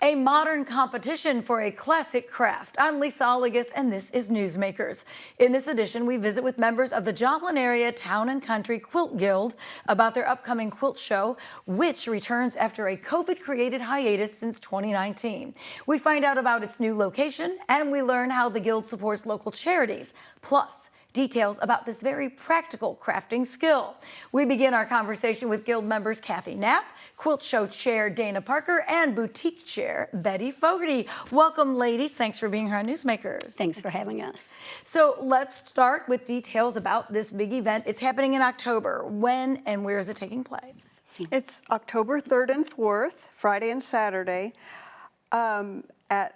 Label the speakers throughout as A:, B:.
A: A modern competition for a classic craft. I'm Lisa Oligas, and this is Newsmakers. In this edition, we visit with members of the Joplin area Town and Country Quilt Guild about their upcoming quilt show, which returns after a COVID-created hiatus since 2019. We find out about its new location, and we learn how the Guild supports local charities. Plus, details about this very practical crafting skill. We begin our conversation with Guild members Kathy Knapp, Quilt Show Chair Dana Parker, and Boutique Chair Betty Fogarty. Welcome, ladies. Thanks for being here on Newsmakers.
B: Thanks for having us.
A: So let's start with details about this big event. It's happening in October. When and where is it taking place?
C: It's October 3rd and 4th, Friday and Saturday, at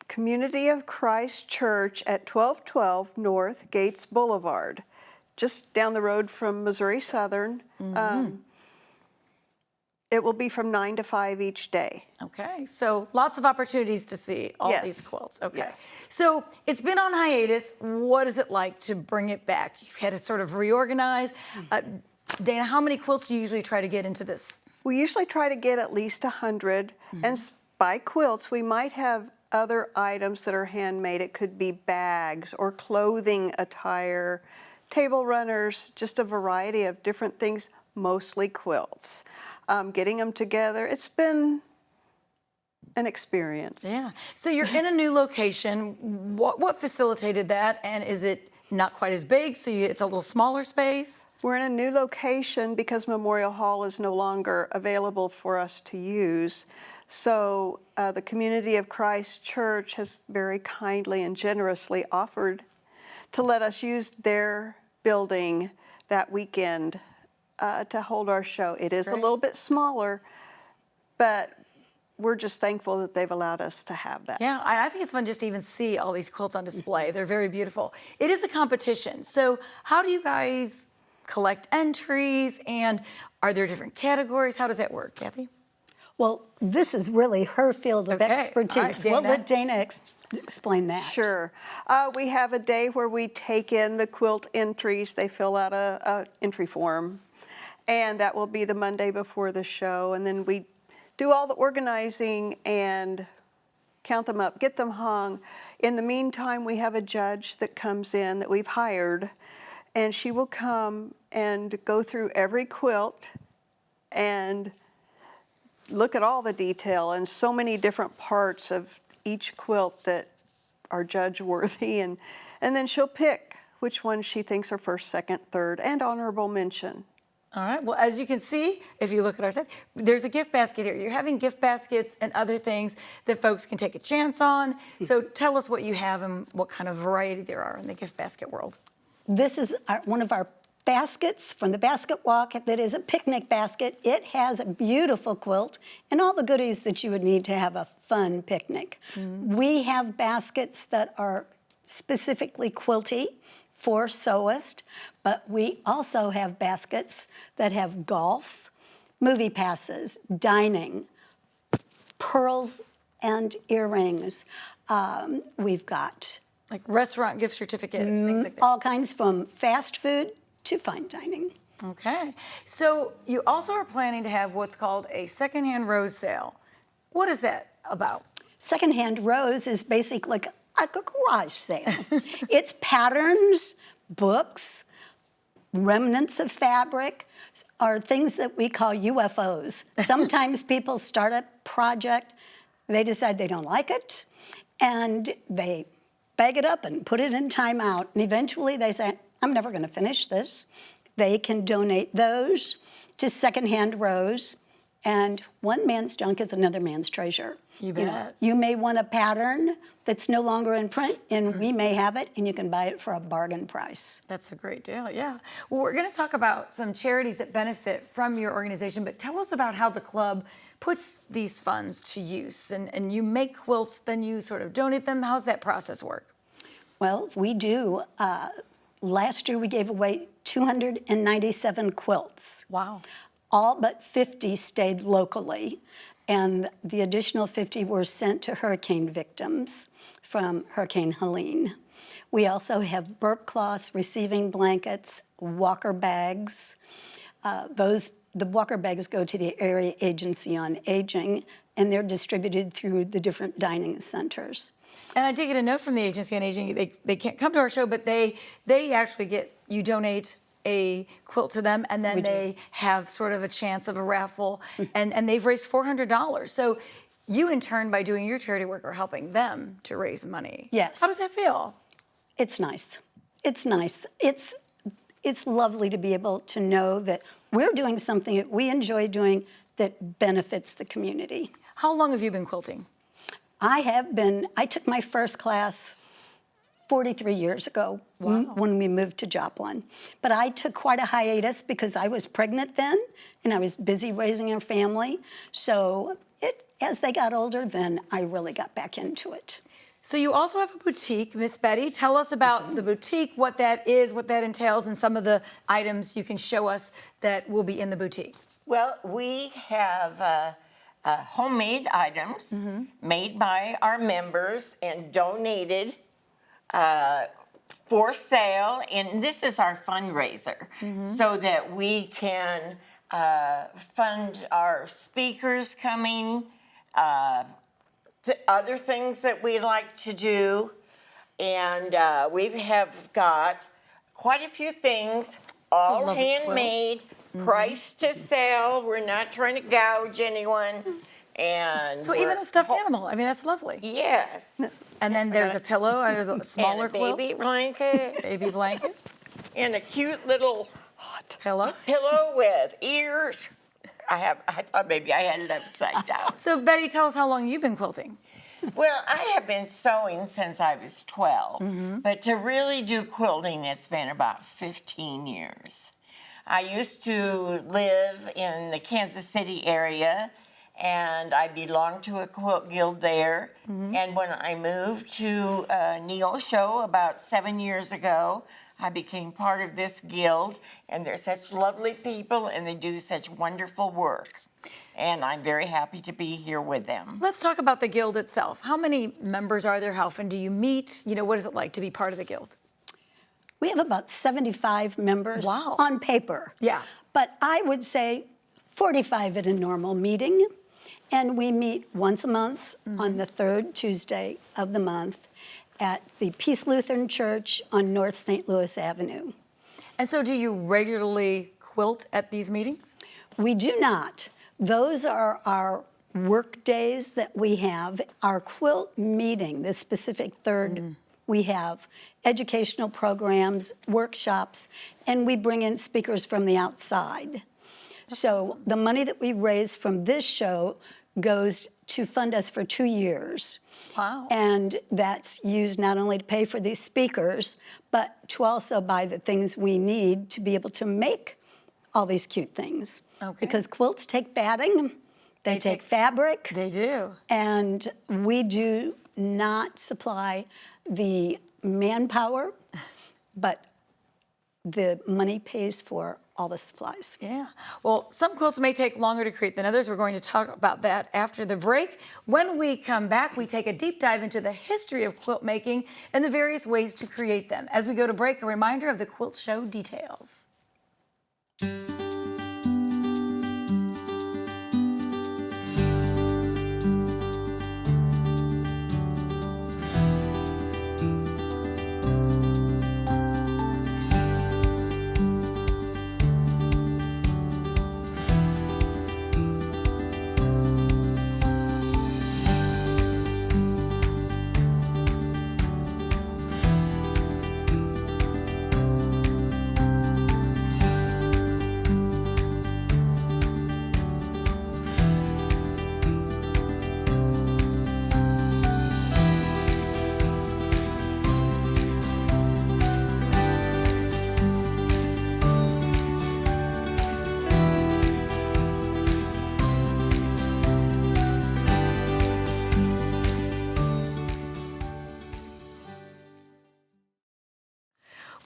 C: Community of Christ Church at 1212 North Gates Boulevard, just down the road from Missouri Southern. It will be from 9 to 5 each day.
A: Okay, so lots of opportunities to see all these quilts. Okay,
C: Yes.
A: So it's been on hiatus. What is it like to bring it back? You've had to sort of reorganize. Dana, how many quilts do you usually try to get into this?
C: We usually try to get at least 100, and by quilts, we might have other items that are handmade. It could be bags or clothing attire, table runners, just a variety of different things, mostly quilts. Getting them together, it's been an experience.
A: Yeah, so you're in a new location. What facilitated that, and is it not quite as big, so it's a little smaller space?
C: We're in a new location because Memorial Hall is no longer available for us to use. So the Community of Christ Church has very kindly and generously offered to let us use their building that weekend to hold our show. It is a little bit smaller, but we're just thankful that they've allowed us to have that.
A: Yeah, I think it's fun just to even see all these quilts on display. They're very beautiful. It is a competition. So how do you guys collect entries, and are there different categories? How does that work, Kathy?
B: Well, this is really her field of expertise.
A: All right,
B: We'll let Dana explain that.
C: Sure. We have a day where we take in the quilt entries. They fill out a entry form, and that will be the Monday before the show. And then we do all the organizing and count them up, get them hung. In the meantime, we have a judge that comes in that we've hired, and she will come and go through every quilt and look at all the detail and so many different parts of each quilt that are judge worthy, and then she'll pick which ones she thinks are first, second, third, and honorable mention.
A: All right, well, as you can see, if you look at our site, there's a gift basket here. You're having gift baskets and other things that folks can take a chance on. So tell us what you have and what kind of variety there are in the gift basket world.
B: This is one of our baskets from the Basket Walk that is a picnic basket. It has a beautiful quilt and all the goodies that you would need to have a fun picnic. We have baskets that are specifically quilty for sewists, but we also have baskets that have golf, movie passes, dining, pearls and earrings. We've got
A: like restaurant gift certificates, things like that.
B: all kinds from fast food to fine dining.
A: Okay, so you also are planning to have what's called a secondhand rose sale. What is that about?
B: Secondhand rose is basically like a garage sale. It's patterns, books, remnants of fabric, are things that we call UFOs. Sometimes people start a project, they decide they don't like it, and they bag it up and put it in timeout, and eventually they say, I'm never going to finish this. They can donate those to Secondhand Rose, and one man's junk is another man's treasure.
A: You bet.
B: You may want a pattern that's no longer in print, and we may have it, and you can buy it for a bargain price.
A: That's a great deal, yeah. Well, we're going to talk about some charities that benefit from your organization, but tell us about how the club puts these funds to use. And you make quilts, then you sort of donate them. How's that process work?
B: Well, we do. Last year, we gave away 297 quilts.
A: Wow.
B: All but 50 stayed locally, and the additional 50 were sent to hurricane victims from Hurricane Helene. We also have burp cloths, receiving blankets, walker bags. The walker bags go to the Area Agency on Aging, and they're distributed through the different dining centers.
A: And I did get a note from the agency on aging. They can't come to our show, but they actually you donate a quilt to them, and then they have sort of a chance of a raffle, and they've raised $400. So you, in turn, by doing your charity work, are helping them to raise money.
B: Yes.
A: How does that feel?
B: It's nice. It's nice. It's lovely to be able to know that we're doing something that we enjoy doing that benefits the community.
A: How long have you been quilting?
B: I took my first class 43 years ago when we moved to Joplin. But I took quite a hiatus because I was pregnant then and I was busy raising a family. So as they got older, then I really got back into it.
A: So you also have a boutique, Miss Betty. Tell us about the boutique, what that is, what that entails, and some of the items you can show us that will be in the boutique.
D: Well, we have homemade items made by our members and donated for sale, and this is our fundraiser so that we can fund our speakers coming, other things that we like to do, and we have got quite a few things, all
A: lovely quilt.
D: handmade, priced to sell. We're not trying to gouge anyone. And
A: So even a stuffed animal, I mean, that's lovely.
D: yes,
A: And then there's a pillow, a smaller
D: and a
A: quilt,
D: baby blanket,
A: baby blanket,
D: and a cute little
A: pillow.
D: pillow with ears. I thought maybe I had it upside down.
A: So Betty, tell us how long you've been quilting.
D: Well, I have been sewing since I was 12, but to really do quilting, it's been about 15 years. I used to live in the Kansas City area, and I belonged to a quilt guild there. And when I moved to Neosho about 7 years ago, I became part of this guild, and they're such lovely people, and they do such wonderful work. And I'm very happy to be here with them.
A: Let's talk about the guild itself. How many members are there? How often do you meet? You know, what is it like to be part of the guild?
B: We have about 75 members
A: Wow.
B: on paper.
A: Yeah.
B: But I would say 45 at a normal meeting. And we meet once a month on the third Tuesday of the month at the Peace Lutheran Church on North St. Louis Avenue.
A: And so do you regularly quilt at these meetings?
B: We do not. Those are our work days that we have. Our quilt meeting, this specific third, we have educational programs, workshops, and we bring in speakers from the outside. So the money that we raise from this show goes to fund us for 2 years.
A: Wow.
B: And that's used not only to pay for these speakers, but to also buy the things we need to be able to make all these cute things.
A: Okay.
B: Because quilts take batting, they take fabric,
A: They do.
B: and we do not supply the manpower, but the money pays for all the supplies.
A: Yeah. Well, some quilts may take longer to create than others. We're going to talk about that after the break. When we come back, we take a deep dive into the history of quilt making and the various ways to create them. As we go to break, a reminder of the quilt show details.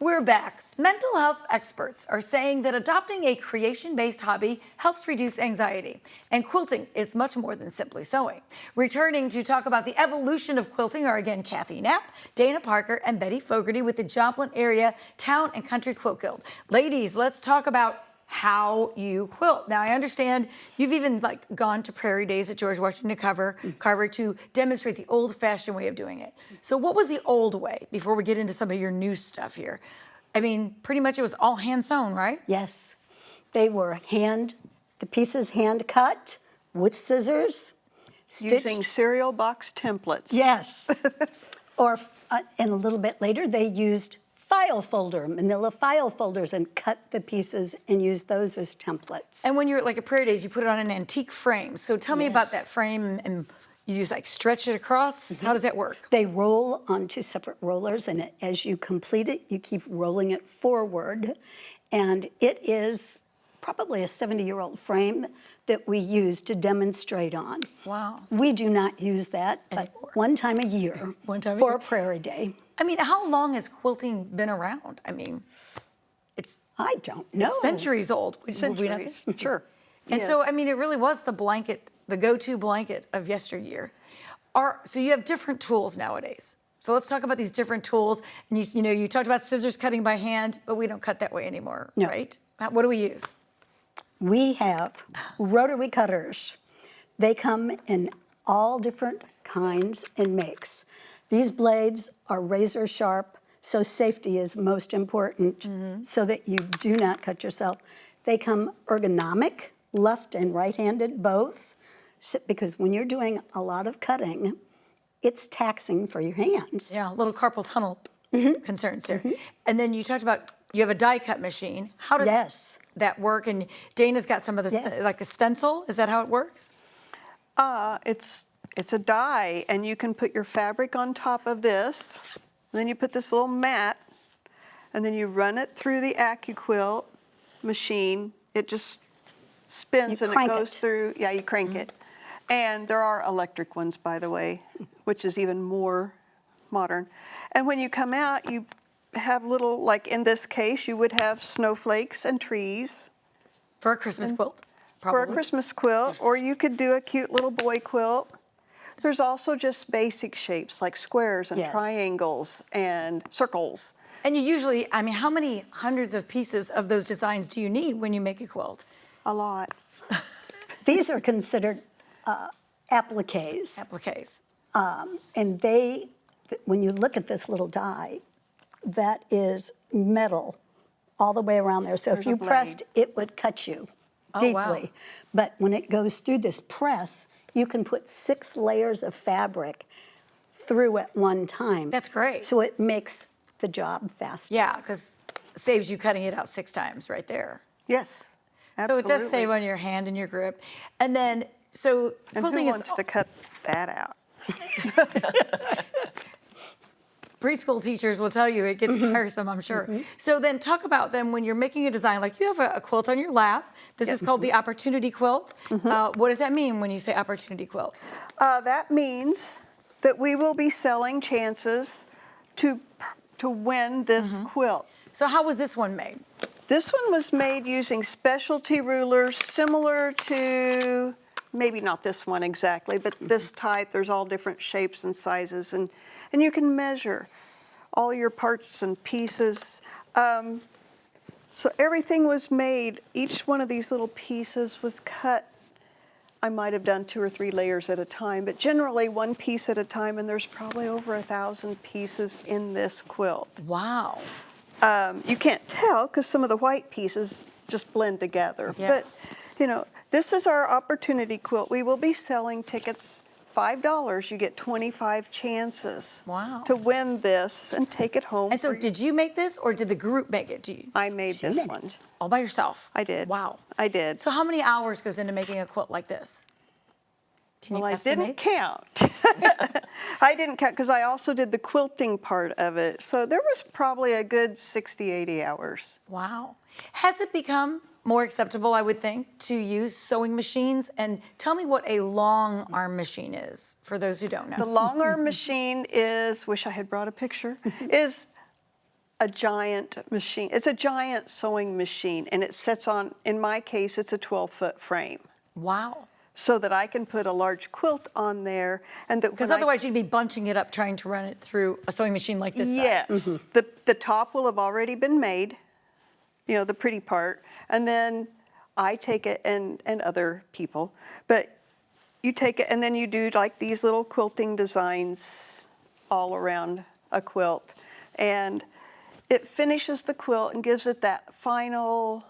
A: We're back. Mental health experts are saying that adopting a creation-based hobby helps reduce anxiety, and quilting is much more than simply sewing. Returning to talk about the evolution of quilting are again Kathy Knapp, Dana Parker, and Betty Fogarty with the Joplin Area Town and Country Quilt Guild. Ladies, let's talk about how you quilt. Now, I understand you've even like gone to Prairie Days at George Washington Carver to demonstrate the old-fashioned way of doing it. So what was the old way before we get into some of your new stuff here? I mean, pretty much it was all hand sewn, right?
B: Yes, they were the pieces hand cut with scissors, stitched.
C: Using cereal box templates.
B: Yes. Or, and a little bit later, they used manila file folders, and cut the pieces and used those as templates.
A: And when you're like at Prairie Days, you put it on an antique frame. So tell me about
B: Yes.
A: that frame, and you just like stretch it across. How does that work?
B: They roll on 2 separate rollers, and as you complete it, you keep rolling it forward. And it is probably a 70-year-old frame that we use to demonstrate on.
A: Wow.
B: We do not use that, but
A: Anymore.
B: one time a year
A: One time a
B: for
A: year.
B: a Prairie Day.
A: I mean, how long has quilting been around? I mean, it's
B: I don't know.
A: centuries old. Would we not
C: Centuries.
A: think?
C: Sure.
A: And so,
C: Yes.
A: I mean, it really was the blanket, the go-to blanket of yesteryear. So you have different tools nowadays. So let's talk about these different tools. And you talked about scissors cutting by hand, but we don't cut that way anymore,
B: No.
A: right? What do we use?
B: We have rotary cutters. They come in all different kinds and makes. These blades are razor sharp, so safety is most important so that you do not cut yourself. They come ergonomic, left and right-handed both, because when you're doing a lot of cutting, it's taxing for your hands.
A: Yeah, little carpal tunnel concerns there. And then you talked about you have a die cut machine. How does
B: Yes.
A: that work? And Dana's got some of the
B: Yes.
A: like a stencil. Is that how it works?
C: It's a die, and you can put your fabric on top of this. And then you put this little mat, and then you run it through the AccuQuilt machine. It just spins
B: You
C: and it
B: crank
C: goes
B: it.
C: through. Yeah, you crank it. And there are electric ones, by the way, which is even more modern. And when you come out, you have little, like in this case, you would have snowflakes and trees
A: For a Christmas quilt,
C: for a
A: probably.
C: Christmas quilt, or you could do a cute little boy quilt. There's also just basic shapes like squares and
B: Yes.
C: triangles and circles.
A: And you usually, I mean, how many hundreds of pieces of those designs do you need when you make a quilt?
C: A lot.
B: These are considered appliques.
A: Appliques.
B: And when you look at this little die, that is metal all the way around there. So if
C: There's a
B: you
C: blade.
B: pressed, it would cut you
A: Oh, wow.
B: deeply. But when it goes through this press, you can put 6 layers of fabric through at one time.
A: That's great.
B: So it makes the job faster.
A: Yeah, because it saves you cutting it out 6 times right there.
C: Yes,
A: So
C: absolutely.
A: it does save on your hand and your grip. And then, so
C: And who
A: quilting
C: wants
A: is
C: to cut that out?
A: preschool teachers will tell you it gets tiresome, I'm sure. So then talk about then when you're making a design, like you have a quilt on your lap. This is called the Opportunity Quilt. What does that mean when you say Opportunity Quilt?
C: That means that we will be selling chances to win this quilt.
A: So how was this one made?
C: This one was made using specialty rulers similar to, maybe not this one exactly, but this type. There's all different shapes and sizes, and you can measure all your parts and pieces. So everything was made, each one of these little pieces was cut. I might have done 2 or 3 layers at a time, but generally 1 piece at a time, and there's probably over 1,000 pieces in this quilt.
A: Wow.
C: You can't tell because some of the white pieces just blend together.
A: Yeah.
C: But, this is our opportunity quilt. We will be selling tickets $5. You get 25 chances
A: Wow.
C: to win this and take it home.
A: And so
C: for-
A: did you make this or did the group make it?
C: I made
B: She
C: this
B: made
C: one.
B: it.
A: All by yourself?
C: I did.
A: Wow.
C: I did.
A: So how many hours goes into making a quilt like this? Can you
C: Well, I
A: estimate?
C: didn't count. I didn't count because I also did the quilting part of it. So there was probably a good 60, 80 hours.
A: Wow. Has it become more acceptable, I would think, to use sewing machines? And tell me what a long arm machine is, for those who don't
C: The
A: know.
C: long arm machine is, wish I had brought a picture, is a giant machine. It's a giant sewing machine, and it sits on, in my case, it's a 12-foot frame,
A: Wow.
C: so that I can put a large quilt on there. And that
A: Because
C: when I-
A: otherwise you'd be bunching it up trying to run it through a sewing machine like this size.
C: Yes, the top will have already been made, you know, the pretty part. And then I take it, and other people, but you take it and then you do like these little quilting designs all around a quilt. And it finishes the quilt and gives it that final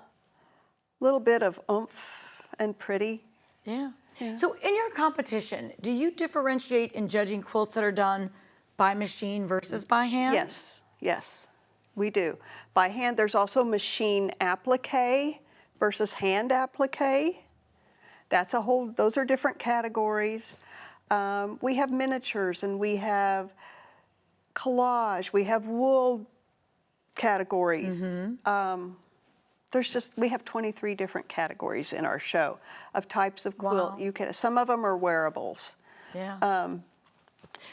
C: little bit of oomph and pretty.
A: Yeah. So in your competition, do you differentiate in judging quilts that are done by machine versus by hand?
C: Yes, yes, we do. By hand, there's also machine applique versus hand applique. That's a whole, those are different categories. We have miniatures, and we have collage, we have wool categories. We have 23 different categories in our show of types of quilt.
A: Wow.
C: You can, some of them are wearables.
A: Yeah.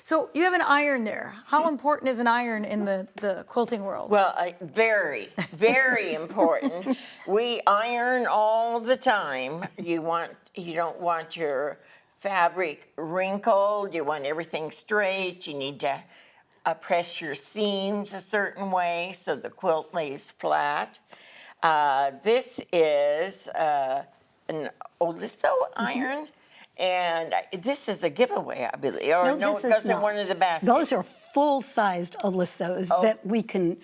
A: So you have an iron there. How important is an iron in the quilting world?
D: Well, very, very important. We iron all the time. You don't want your fabric wrinkled. You want everything straight. You need to press your seams a certain way so the quilt lays flat. This is an Oliso iron. And this is a giveaway, I believe. Or no, it goes in one of the baskets.
B: Those are full-sized Olissos that we can,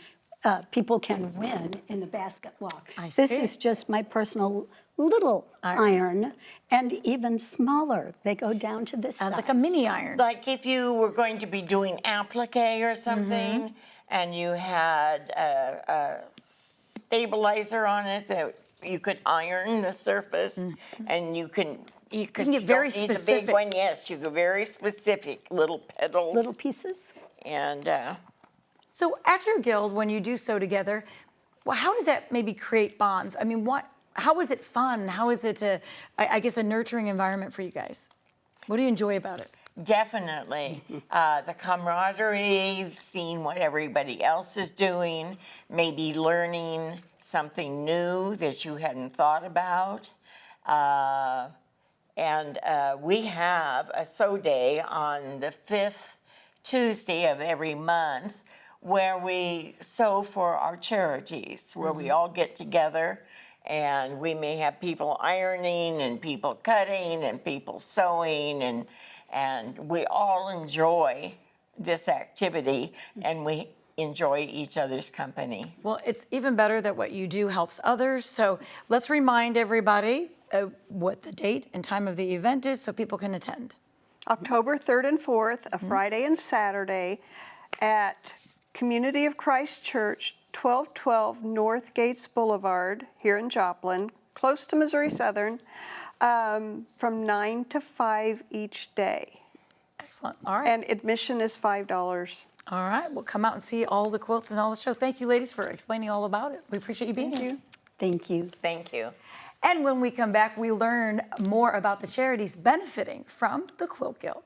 B: people can win in the basket walk. This is just my personal little iron, and even smaller. They go down to this size.
A: Like a mini iron.
D: Like if you were going to be doing applique or something, and you had a stabilizer on it that you could iron the surface, and you can
A: get very specific.
D: The big one, yes, you go very specific, little petals.
B: Little pieces.
D: And
A: So at your guild, when you do sew together, well, how does that maybe create bonds? I mean, how is it fun? How is it, I guess, a nurturing environment for you guys? What do you enjoy about it?
D: definitely the camaraderie, seeing what everybody else is doing, maybe learning something new that you hadn't thought about. And we have a sew day on the 5th Tuesday of every month where we sew for our charities, where we all get together and we may have people ironing and people cutting and people sewing, and we all enjoy this activity and we enjoy each other's company.
A: Well, it's even better that what you do helps others. So let's remind everybody what the date and time of the event is so people can attend.
C: October 3rd and 4th, a Friday and Saturday, at Community of Christ Church, 1212 North Gates Boulevard here in Joplin, close to Missouri Southern, from 9 to 5 each day.
A: Excellent. All right.
C: And admission is $5.
A: All right. We'll come out and see all the quilts and all the show. Thank you, ladies, for explaining all about it. We appreciate you being here.
B: Thank you.
D: Thank you.
A: And when we come back, we learn more about the charities benefiting from the Quilt Guild.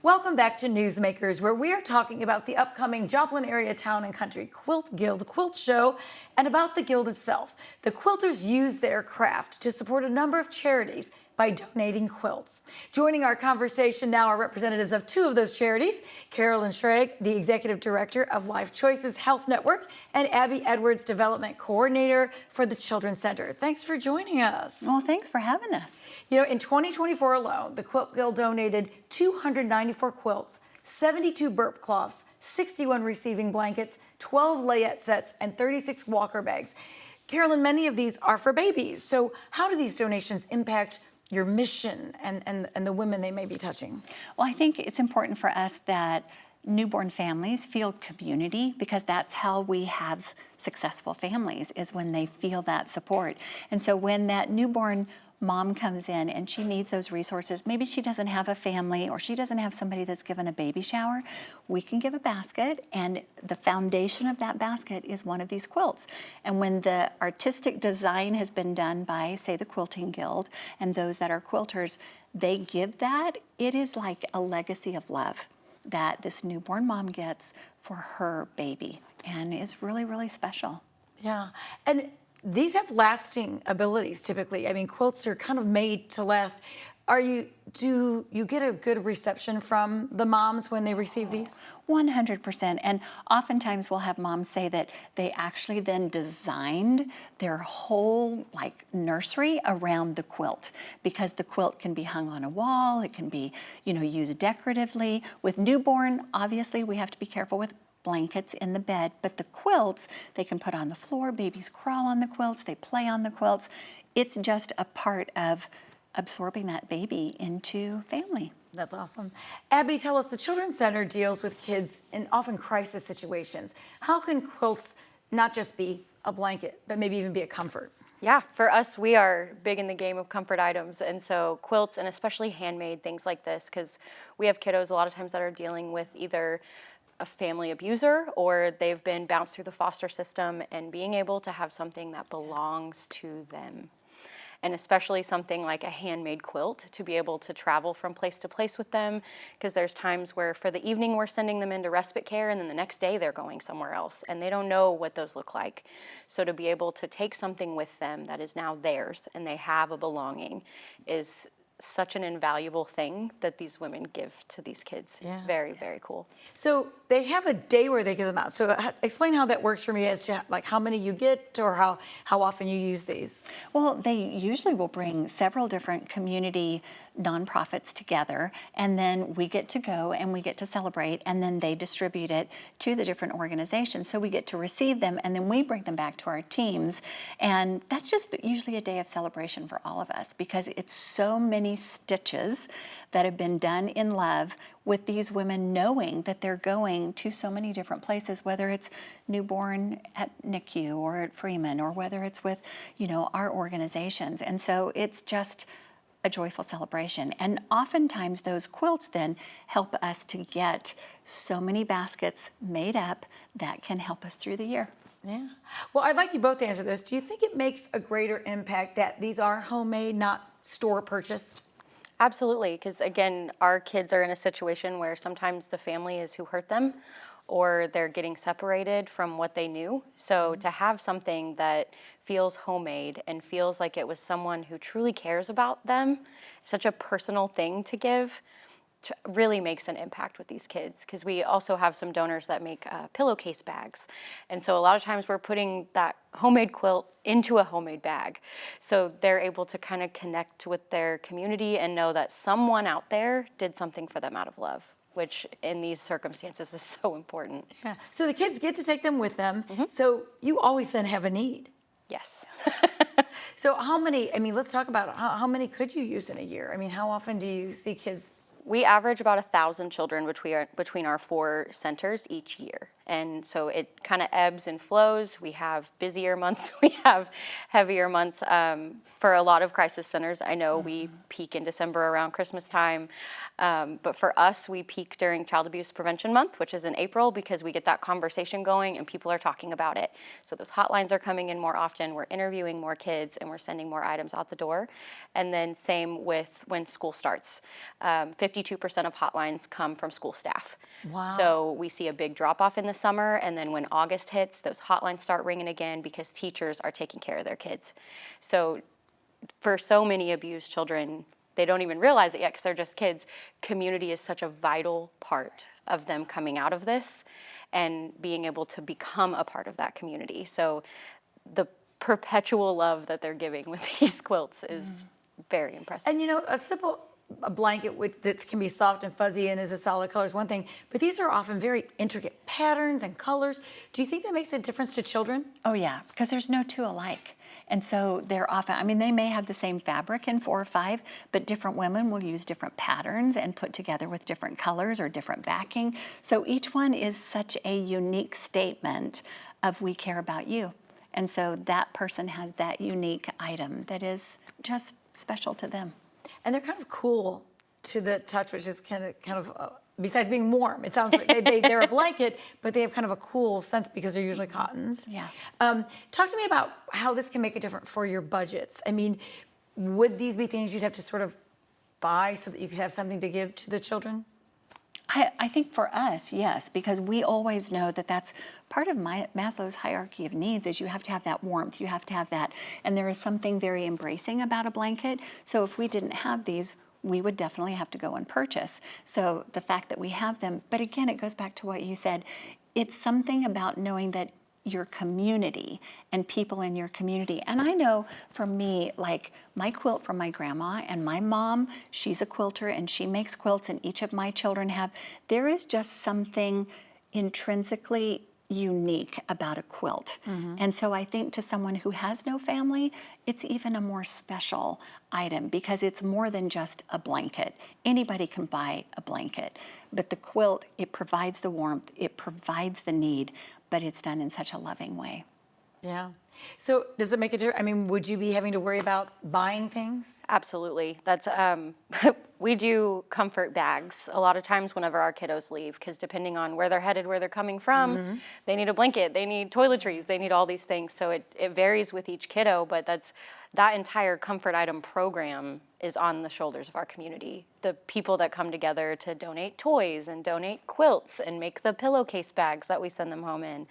A: Welcome back to Newsmakers, where we are talking about the upcoming Joplin Area Town and Country Quilt Guild Quilt Show and about the guild itself. The quilters use their craft to support a number of charities by donating quilts. Joining our conversation now are representatives of two of those charities, Carolyn Schrag, the Executive Director of Life Choices Health Network, and Abby Edwards, Development Coordinator for the Children's Center. Thanks for joining us.
E: Well, thanks for having us.
A: You know, in 2024 alone, the Quilt Guild donated 294 quilts, 72 burp cloths, 61 receiving blankets, 12 layette sets, and 36 walker bags. Carolyn, many of these are for babies. So how do these donations impact your mission and the women they may be touching?
E: Well, I think it's important for us that newborn families feel community, because that's how we have successful families, is when they feel that support. And so when that newborn mom comes in and she needs those resources, maybe she doesn't have a family or she doesn't have somebody that's given a baby shower, we can give a basket, and the foundation of that basket is one of these quilts. And when the artistic design has been done by, say, the Quilting Guild and those that are quilters, they give that, it is like a legacy of love that this newborn mom gets for her baby, and is really, really special.
A: Yeah. And these have lasting abilities typically. I mean, quilts are kind of made to last. Do you get a good reception from the moms when they receive these?
E: 100%. And oftentimes we'll have moms say that they actually then designed their whole nursery around the quilt, because the quilt can be hung on a wall, it can be, used decoratively. With newborn, obviously we have to be careful with blankets in the bed, but the quilts, they can put on the floor, babies crawl on the quilts, they play on the quilts. It's just a part of absorbing that baby into family.
A: That's awesome. Abby, tell us, the Children's Center deals with kids in often crisis situations. How can quilts not just be a blanket, but maybe even be a comfort?
F: Yeah, for us, we are big in the game of comfort items. And so quilts, and especially handmade things like this, because we have kiddos a lot of times that are dealing with either a family abuser or they've been bounced through the foster system, and being able to have something that belongs to them. And especially something like a handmade quilt, to be able to travel from place to place with them, because there's times where for the evening we're sending them into respite care, and then the next day they're going somewhere else and they don't know what those look like. So to be able to take something with them that is now theirs and they have a belonging is such an invaluable thing that these women give to these kids. It's very, very cool.
A: So they have a day where they give them out. So explain how that works for me, as to how many you get, or how often you use these.
E: Well, they usually will bring several different community nonprofits together, and then we get to go and we get to celebrate, and then they distribute it to the different organizations. So we get to receive them, and then we bring them back to our teams. And that's just usually a day of celebration for all of us, because it's so many stitches that have been done in love, with these women knowing that they're going to so many different places, whether it's newborn at NICU or at Freeman, or whether it's with, our organizations. And so it's just a joyful celebration. And oftentimes those quilts then help us to get so many baskets made up that can help us through the year.
A: Yeah. Well, I'd like you both to answer this. Do you think it makes a greater impact that these are homemade, not store purchased?
F: Absolutely, because again, our kids are in a situation where sometimes the family is who hurt them, or they're getting separated from what they knew. So to have something that feels homemade and feels like it was someone who truly cares about them, such a personal thing to give, really makes an impact with these kids. Because we also have some donors that make pillowcase bags. And so a lot of times we're putting that homemade quilt into a homemade bag. So they're able to kind of connect with their community and know that someone out there did something for them out of love, which in these circumstances is so important.
A: Yeah. So the kids get to take them with them. So you always then have a need.
F: Yes.
A: So how many, let's talk about how many could you use in a year? How often do you see kids?
F: We average about 1,000 children between our 4 centers each year. And so it kind of ebbs and flows. We have busier months, we have heavier months. For a lot of crisis centers, I know we peak in December around Christmas time. But for us, we peak during Child Abuse Prevention Month, which is in April, because we get that conversation going and people are talking about it. So those hotlines are coming in more often, we're interviewing more kids, and we're sending more items out the door. And then same with when school starts. 52% of hotlines come from school staff.
A: Wow.
F: So we see a big drop off in the summer, and then when August hits, those hotlines start ringing again because teachers are taking care of their kids. So for so many abused children, they don't even realize it yet because they're just kids. Community is such a vital part of them coming out of this and being able to become a part of that community. So the perpetual love that they're giving with these quilts is very impressive.
A: And a simple a blanket that can be soft and fuzzy and is a solid color is one thing, but these are often very intricate patterns and colors. Do you think that makes a difference to children?
E: Oh yeah, because there's no two alike. And so they're often, I mean, they may have the same fabric in 4 or 5, but different women will use different patterns and put together with different colors or different backing. So each one is such a unique statement of we care about you. And so that person has that unique item that is just special to them.
A: And they're kind of cool to the touch, which is kind of besides being warm, it sounds like they're a blanket, but they have kind of a cool sense because they're usually cottons.
E: Yeah.
A: Talk to me about how this can make a difference for your budgets. I mean, would these be things you'd have to sort of buy so that you could have something to give to the children?
E: I think for us, yes, because we always know that that's part of Maslow's hierarchy of needs is you have to have that warmth, you have to have that, and there is something very embracing about a blanket. So if we didn't have these, we would definitely have to go and purchase. So the fact that we have them, but again, it goes back to what you said, it's something about knowing that your community and people in your community. And I know for me, like my quilt from my grandma and my mom, she's a quilter and she makes quilts and each of my children have, there is just something intrinsically unique about a quilt. And so I think to someone who has no family, it's even a more special item because it's more than just a blanket. Anybody can buy a blanket, but the quilt, it provides the warmth, it provides the need, but it's done in such a loving way.
A: Yeah. So does it make a difference? I mean, would you be having to worry about buying things?
F: Absolutely. That's we do comfort bags a lot of times whenever our kiddos leave, because depending on where they're headed, where they're coming from, they need a blanket, they need toiletries, they need all these things. So it varies with each kiddo, but that entire comfort item program is on the shoulders of our community. The people that come together to donate toys and donate quilts and make the pillowcase bags that we send them home in.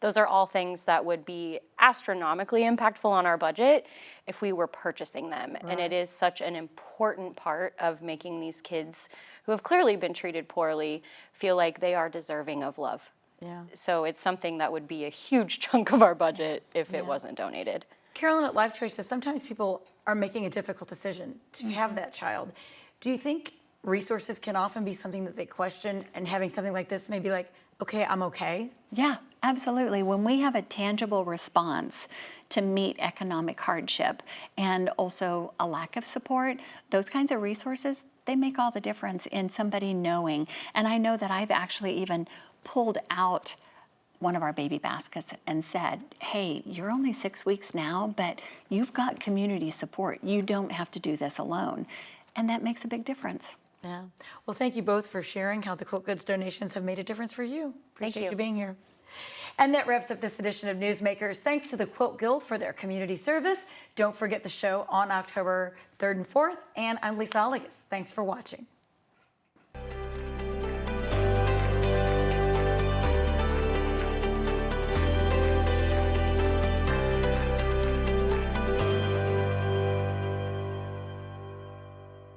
F: Those are all things that would be astronomically impactful on our budget if we were purchasing them. Right. And it is such an important part of making these kids who have clearly been treated poorly feel like they are deserving of love.
A: Yeah.
F: So it's something that would be a huge chunk of our budget if it wasn't donated.
A: Carolyn at Life Choice says sometimes people are making a difficult decision to have that child. Do you think resources can often be something that they question, and having something like this may be like, okay, I'm okay?
E: Yeah, absolutely. When we have a tangible response to meet economic hardship and also a lack of support, those kinds of resources, they make all the difference in somebody knowing. And I know that I've actually even pulled out one of our baby baskets and said, hey, you're only 6 weeks now, but you've got community support. You don't have to do this alone. And that makes a big difference.
A: Yeah. Well, thank you both for sharing how the Quilt Goods donations have made a difference for you. Appreciate you being here. And that wraps up this edition of Newsmakers. Thanks to the Quilt Guild for their community service. Don't forget the show on October 3rd and 4th. And I'm Lisa Oligas. Thanks for watching.